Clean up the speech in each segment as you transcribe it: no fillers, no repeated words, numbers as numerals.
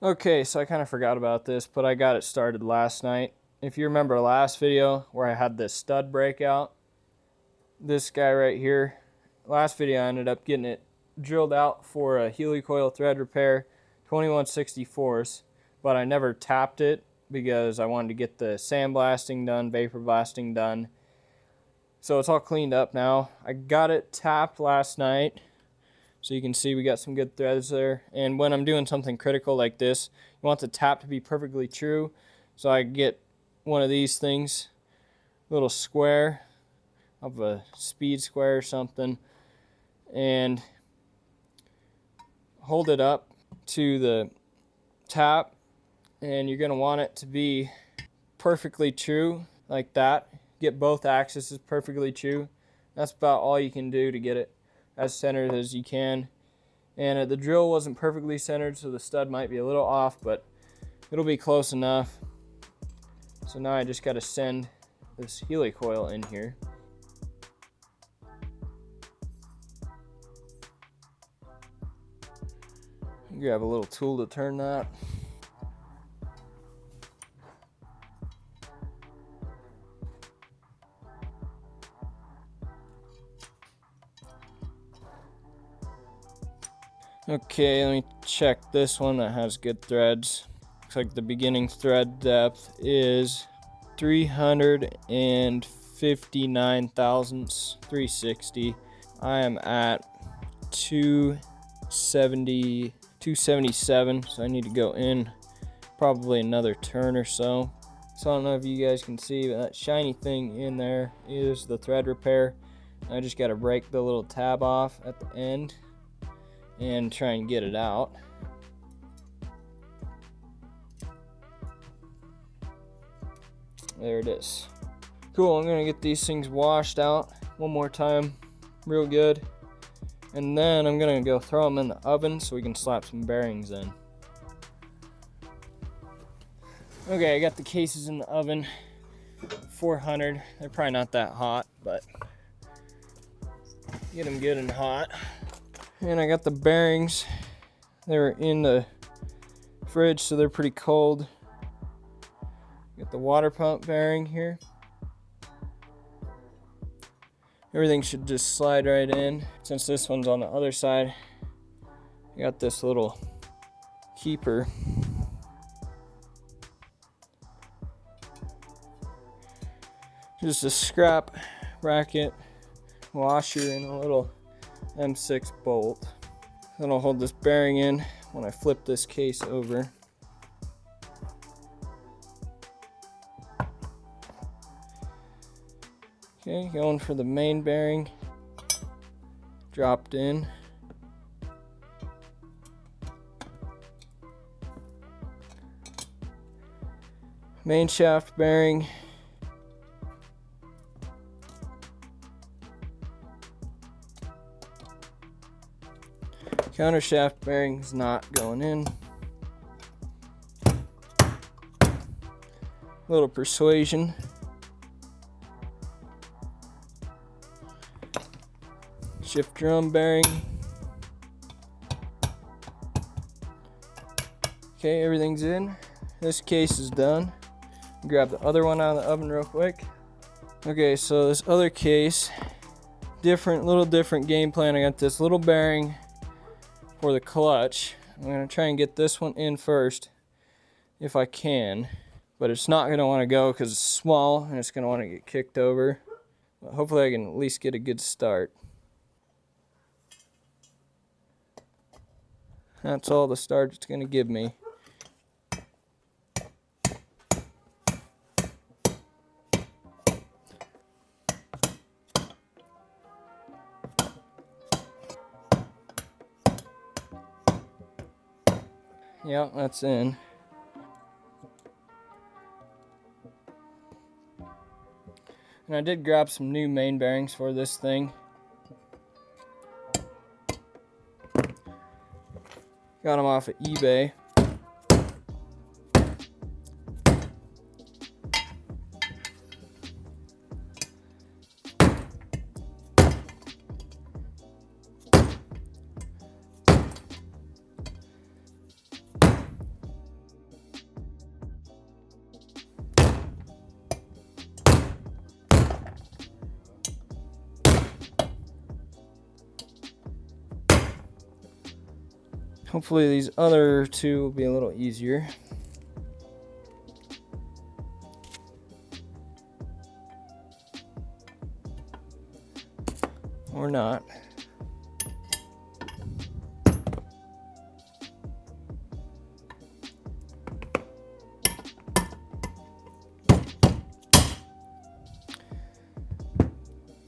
Okay, so I kind of forgot about this, but I got it started last night. If you remember last video where I had this stud breakout, this guy right here, last video I ended up getting it drilled out for a helicoil thread repair, 21/64, but I never tapped it because I wanted to get the sandblasting done, vapor blasting done. So it's all cleaned up now. I got it tapped last night. So you can see we got some good threads there. And when I'm doing something critical like this, you want the tap to be perfectly true. So I get one of these things, little square of a speed square or something, and hold it up to the tap, and you're going to want it to be perfectly true like that. Get both axes perfectly true. That's about all you can do to get it as centered as you can. And the drill wasn't perfectly centered, so the stud might be a little off, but it'll be close enough. So now I just got to send this helicoil in here. Grab a little tool to turn that. Okay, let me check this one that has good threads. Looks like the beginning thread depth is 359 thousandths, 360. I am at 277, so I need to go in probably another turn or so. So I don't know if you guys can see, but that shiny thing in there is the thread repair. I just got to break the little tab off at the end and try and get it out. There it is. Cool, I'm gonna get these things washed out one more time real good, and then I'm gonna go throw them in the oven so we can slap some bearings in. Okay, I got the cases in the oven, 400. They're probably not that hot, but get them good and hot. And I got the bearings. They were in the fridge, so they're pretty cold. Got the water pump bearing here. Everything should just slide right in. Since this one's on the other side, I got this little keeper. Just a scrap bracket washer and a little M6 bolt. Then I'll hold this bearing in when I flip this case over. Okay, going for the main bearing. Dropped in. Main shaft bearing. Counter shaft bearing is not going in. Little persuasion. Shift drum bearing. Okay, everything's in. This case is done. Grab the other one out of the oven real quick. Okay, so this other case, little different game plan. I got this little bearing for the clutch. I'm gonna try and get this one in first if I can, but it's not gonna want to go because it's small and it's gonna want to get kicked over. But hopefully I can at least get a good start. That's all the start it's gonna give me. Yeah, that's in. And I did grab some new main bearings for this thing. Got them off of eBay. Hopefully these other two will be a little easier. Or not.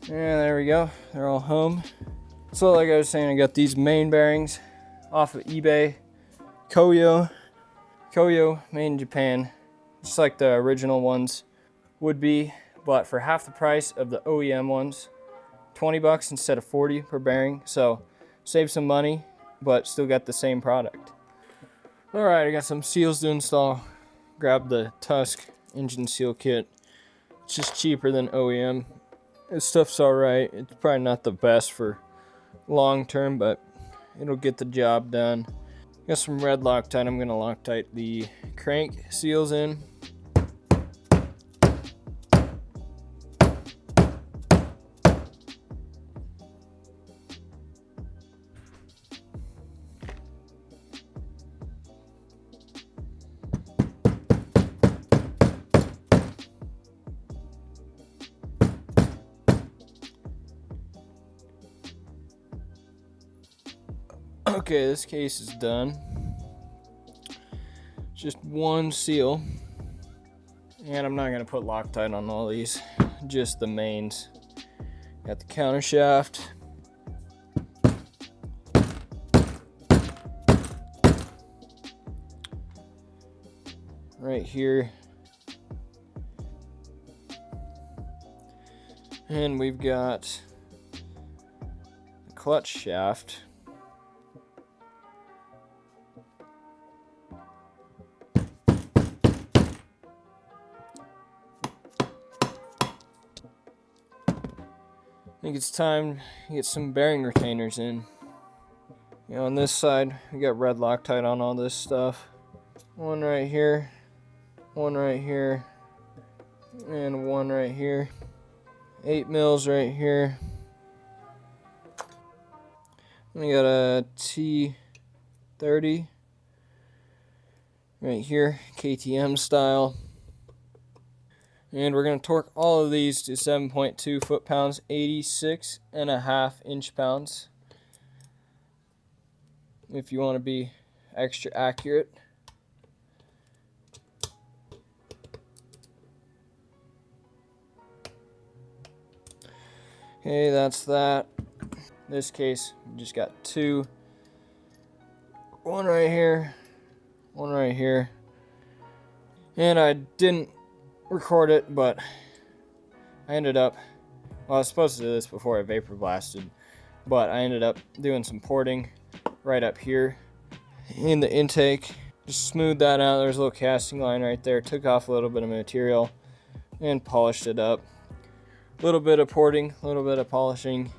Yeah, there we go. They're all home. So like I was saying, I got these main bearings off of eBay. Koyo made in Japan, just like the original ones would be, but for half the price of the OEM ones. 20 bucks instead of 40 per bearing, so save some money, but still got the same product. All right, I got some seals to install. Grab the Tusk engine seal kit. It's just cheaper than OEM. This stuff's all right. It's probably not the best for long term, but it'll get the job done. Got some red Loctite. I'm gonna Loctite the crank seals in. Okay, this case is done. Just one seal. And I'm not gonna put Loctite on all these, just the mains. Got the counter shaft. Right here. And we've got the clutch shaft. I think it's time to get some bearing retainers in. You know, on this side, we got red Loctite on all this stuff. One right here, and one right here. 8 mils right here. We got a T30 right here, KTM style. And we're going to torque all of these to 7.2 foot-pounds, 86.5 inch-pounds. If you want to be extra accurate. Okay, that's that. In this case, we just got two. One right here, one right here. And I didn't record it, but I ended up, well, I was supposed to do this before I vapor blasted, but I ended up doing some porting right up here in the intake. Just smoothed that out. There's a little casting line right there. Took off a little bit of material and polished it up. A little bit of porting, a little bit of polishing.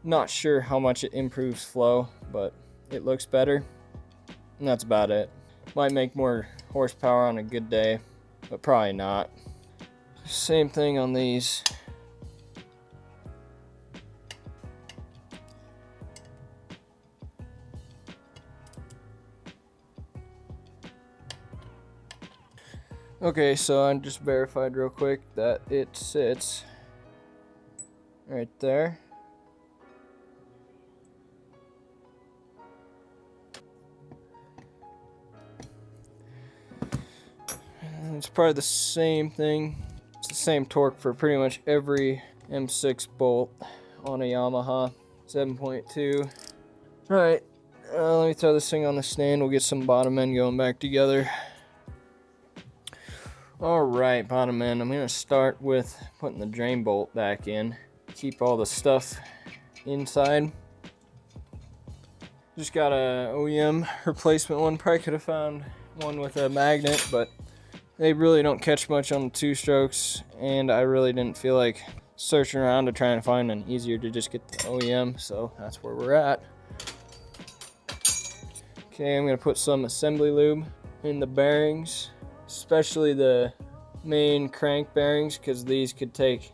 Not sure how much it improves flow, but it looks better. And that's about it. Might make more horsepower on a good day, but probably not. Same thing on these. Okay, so I just verified real quick that it sits right there. And it's probably the same thing. It's the same torque for pretty much every M6 bolt on a Yamaha 7.2. Alright, let me throw this thing on the stand. We'll get some bottom end going back together. Alright, bottom end. I'm going to start with putting the drain bolt back in. Keep all the stuff inside. Just got a OEM replacement one. Probably could have found one with a magnet, but they really don't catch much on the two strokes, and I really didn't feel like searching around to try and find an easier to just get the OEM, so that's where we're at. Okay, I'm going to put some assembly lube in the bearings, especially the main crank bearings, because these could take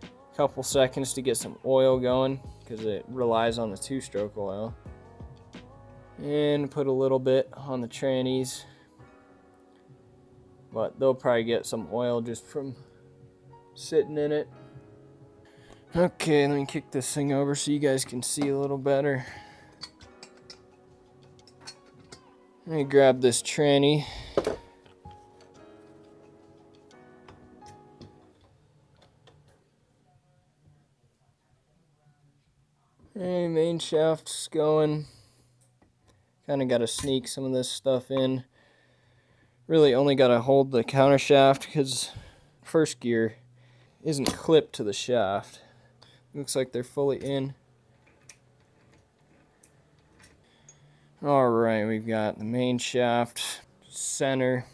a couple seconds to get some oil going because it relies on the two-stroke oil. and put a little bit on the trannies, but they'll probably get some oil just from sitting in it. Okay, let me kick this thing over so you guys can see a little better. Let me grab this tranny. Hey, main shaft's going. Kind of got to sneak some of this stuff in. Really only got to hold the counter shaft because first gear isn't clipped to the shaft. Looks like they're fully in. Alright, we've got the main shaft, center.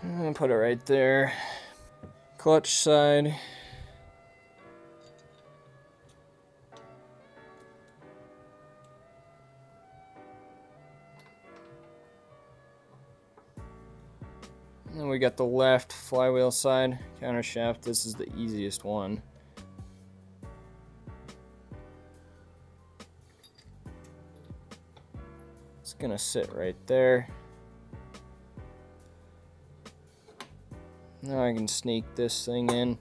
And put it right there. Clutch side. And we got the left flywheel side, counter shaft. This is the easiest one. It's gonna sit right there. Now I can sneak this thing in.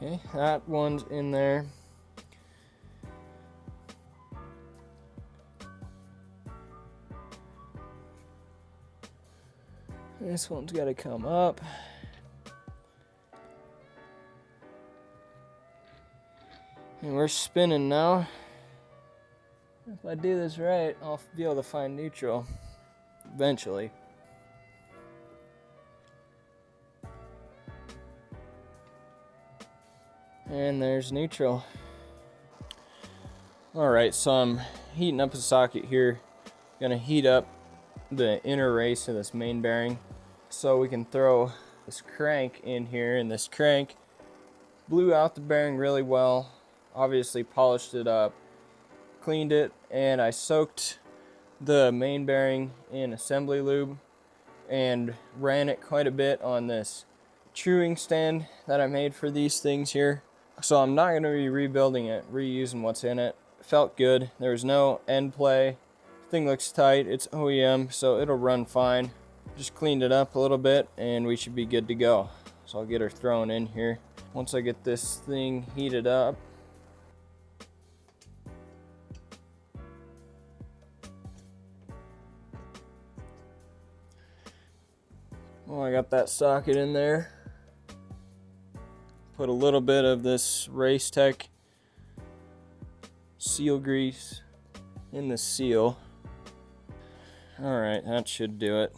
Okay, that one's in there. This one's got to come up. And we're spinning now. If I do this right, I'll be able to find neutral eventually. And there's neutral. Alright, so I'm heating up a socket here. Gonna heat up the inner race of this main bearing so we can throw this crank in here, and this crank blew out the bearing really well. Obviously polished it up, cleaned it, and I soaked the main bearing in assembly lube and ran it quite a bit on this truing stand that I made for these things here. So I'm not going to be rebuilding it, reusing what's in it. Felt good. There was no end play. Thing looks tight. It's OEM, so it'll run fine. Just cleaned it up a little bit and we should be good to go. So I'll get her thrown in here. Once I get this thing heated up, well, I got that socket in there. Put a little bit of this Race Tech seal grease in the seal. Alright, that should do it.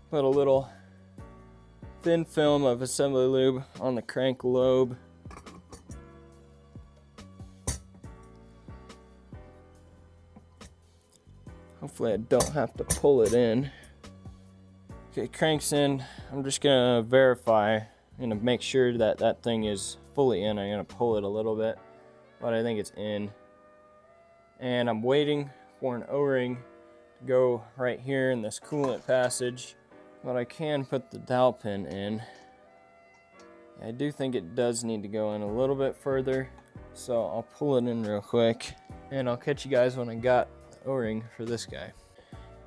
Put a little thin film of assembly lube on the crank lobe. Hopefully I don't have to pull it in. Okay, crank's in. I'm just gonna verify. I'm gonna make sure that that thing is fully in. I'm gonna pull it a little bit, but I think it's in. And I'm waiting for an O-ring to go right here in this coolant passage, but I can put the dowel pin in. I do think it does need to go in a little bit further, so I'll pull it in real quick, and I'll catch you guys when I got the O-ring for this guy.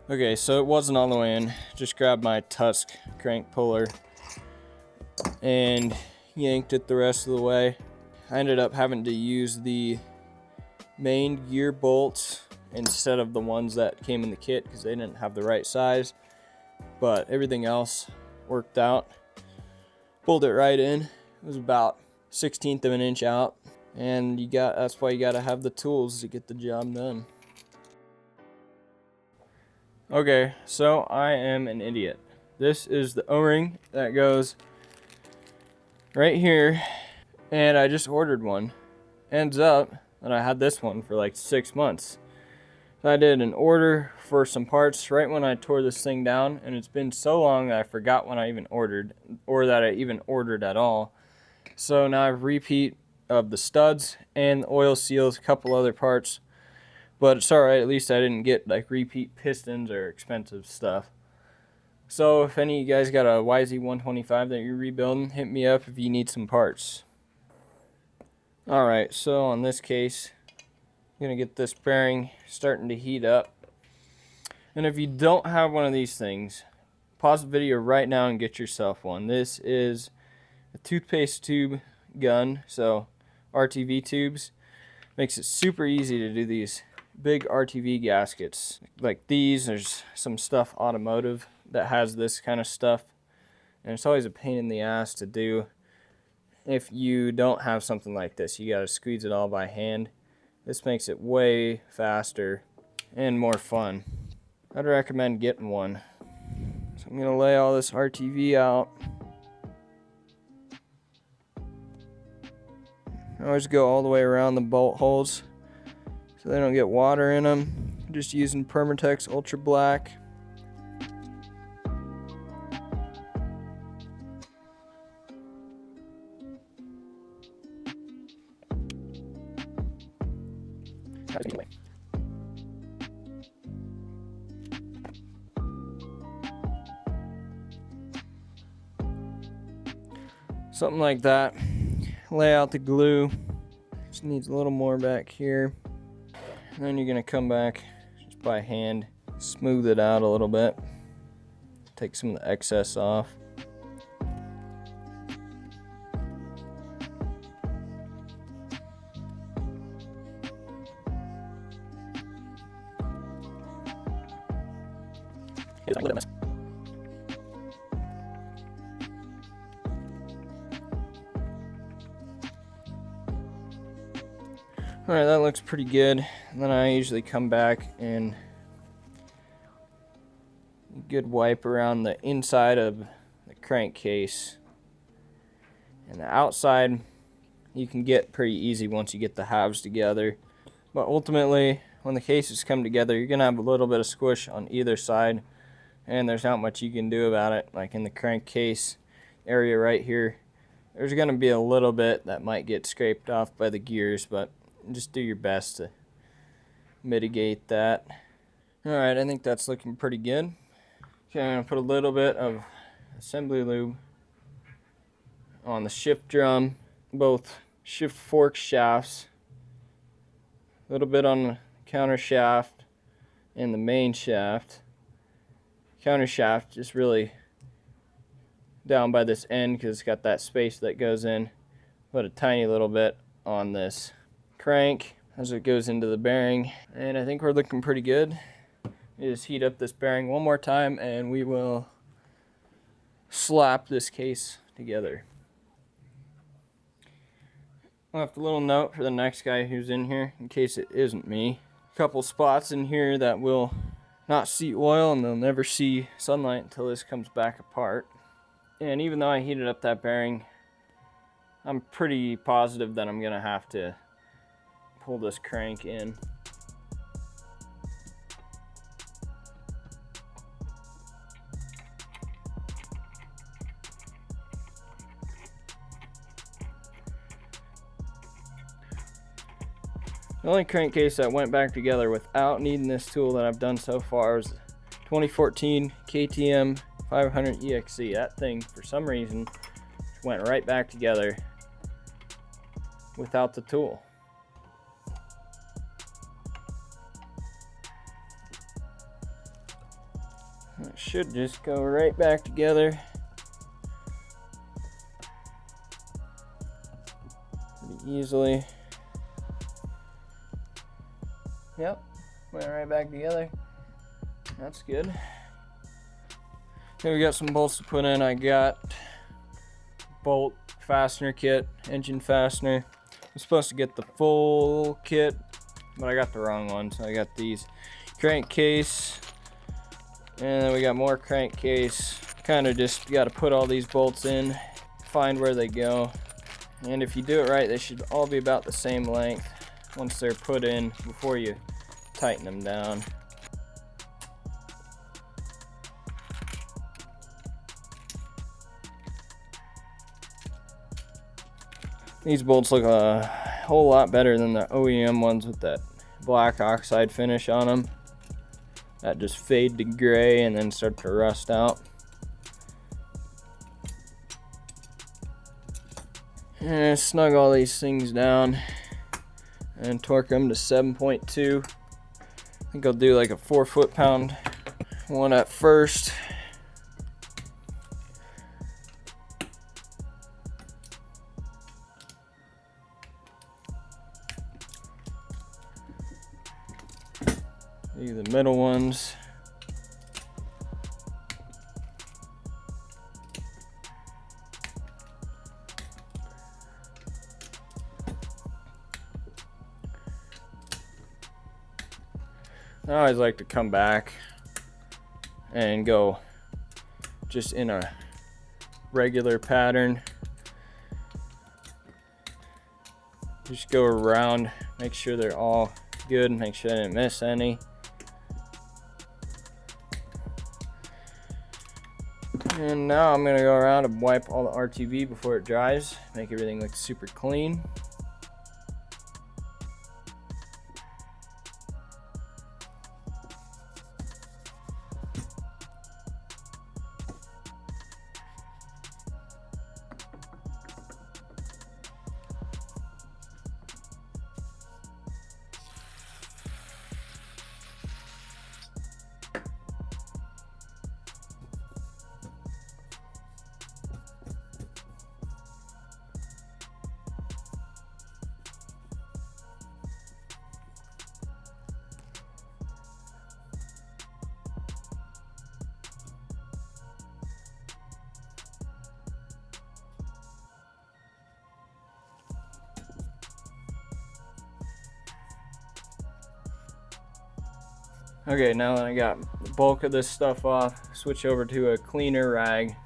Okay, so it wasn't all the way in. Just grabbed my Tusk crank puller and yanked it the rest of the way. I ended up having to use the main gear bolts instead of the ones that came in the kit because they didn't have the right size, but everything else worked out. Pulled it right in. It was about 1/16 of an inch out, and that's why you gotta have the tools to get the job done. Okay, so I am an idiot. This is the O-ring that goes right here, and I just ordered one. Ends up and I had this one for like 6 months. I did an order for some parts right when I tore this thing down, and it's been so long that I forgot when I even ordered, or that I even ordered at all. So now I have repeat of the studs and the oil seals, a couple other parts, but it's alright, at least I didn't get like repeat pistons or expensive stuff. So if any of you guys got a YZ125 that you're rebuilding, hit me up if you need some parts. Alright, so on this case, I'm going to get this bearing starting to heat up. And if you don't have one of these things, pause the video right now and get yourself one. This is a toothpaste tube gun, so RTV tubes. Makes it super easy to do these big RTV gaskets. Like these, there's some stuff automotive that has this kind of stuff. And it's always a pain in the ass to do. If you don't have something like this, you got to squeeze it all by hand. This makes it way faster and more fun. I'd recommend getting one. So I'm going to lay all this RTV out. I always go all the way around the bolt holes so they don't get water in them. I'm just using Permatex Ultra Black. Something like that. Lay out the glue. Just needs a little more back here. And then you're gonna come back just by hand, smooth it out a little bit. Take some of the excess off. Alright, that looks pretty good. And then I usually come back and good wipe around the inside of the crankcase. And the outside you can get pretty easy once you get the halves together. But ultimately, when the cases come together, you're going to have a little bit of squish on either side. And there's not much you can do about it. Like in the crankcase area right here, there's going to be a little bit that might get scraped off by the gears, but just do your best to mitigate that. Alright, I think that's looking pretty good. Okay, I'm going to put a little bit of assembly lube on the shift drum, both shift fork shafts, a little bit on the counter shaft and the main shaft. Counter shaft just really down by this end because it's got that space that goes in. Put a tiny little bit on this crank as it goes into the bearing, and I think we're looking pretty good. Just heat up this bearing one more time and we will slap this case together. I left a little note for the next guy who's in here in case it isn't me. A couple spots in here that will not see oil and they'll never see sunlight until this comes back apart. And even though I heated up that bearing, I'm pretty positive that I'm gonna have to pull this crank in. The only crankcase that went back together without needing this tool that I've done so far is 2014 KTM 500 EXC. That thing, for some reason, went right back together without the tool. It should just go right back together pretty easily. Yep, went right back together. That's good. Okay, we got some bolts to put in. I got bolt fastener kit, engine fastener. I'm supposed to get the full kit, but I got the wrong one, so I got these. Crankcase, and then we got more crankcase. Kind of just got to put all these bolts in, find where they go, and if you do it right, they should all be about the same length. once they're put in before you tighten them down. These bolts look a whole lot better than the OEM ones with that black oxide finish on them that just fade to gray and then start to rust out. And snug all these things down and torque them to 7.2. I think I'll do like a 4 foot-pound one at first. These are the middle ones. I always like to come back and go just in a regular pattern. Just go around, make sure they're all good, make sure I didn't miss any. And now I'm gonna go around and wipe all the RTV before it dries, make everything look super clean. Okay, now that I got the bulk of this stuff off, switch over to a cleaner rag.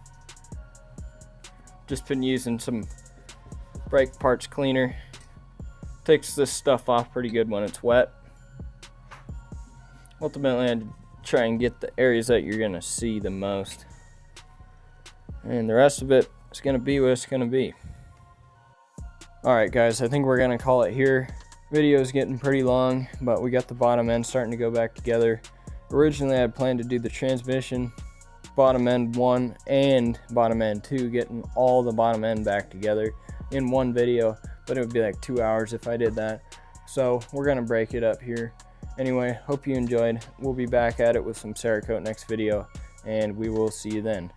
Just been using some brake parts cleaner. Takes this stuff off pretty good when it's wet. Ultimately, I try and get the areas that you're gonna see the most. And the rest of it is gonna be what it's gonna be. Alright guys, I think we're gonna call it here. Video is getting pretty long, but we got the bottom end starting to go back together. Originally I had planned to do the transmission, bottom end 1 and bottom end 2, getting all the bottom end back together in one video, but it would be like 2 hours if I did that. So we're gonna break it up here. Anyway, hope you enjoyed. We'll be back at it with some Cerakote next video, and we will see you then.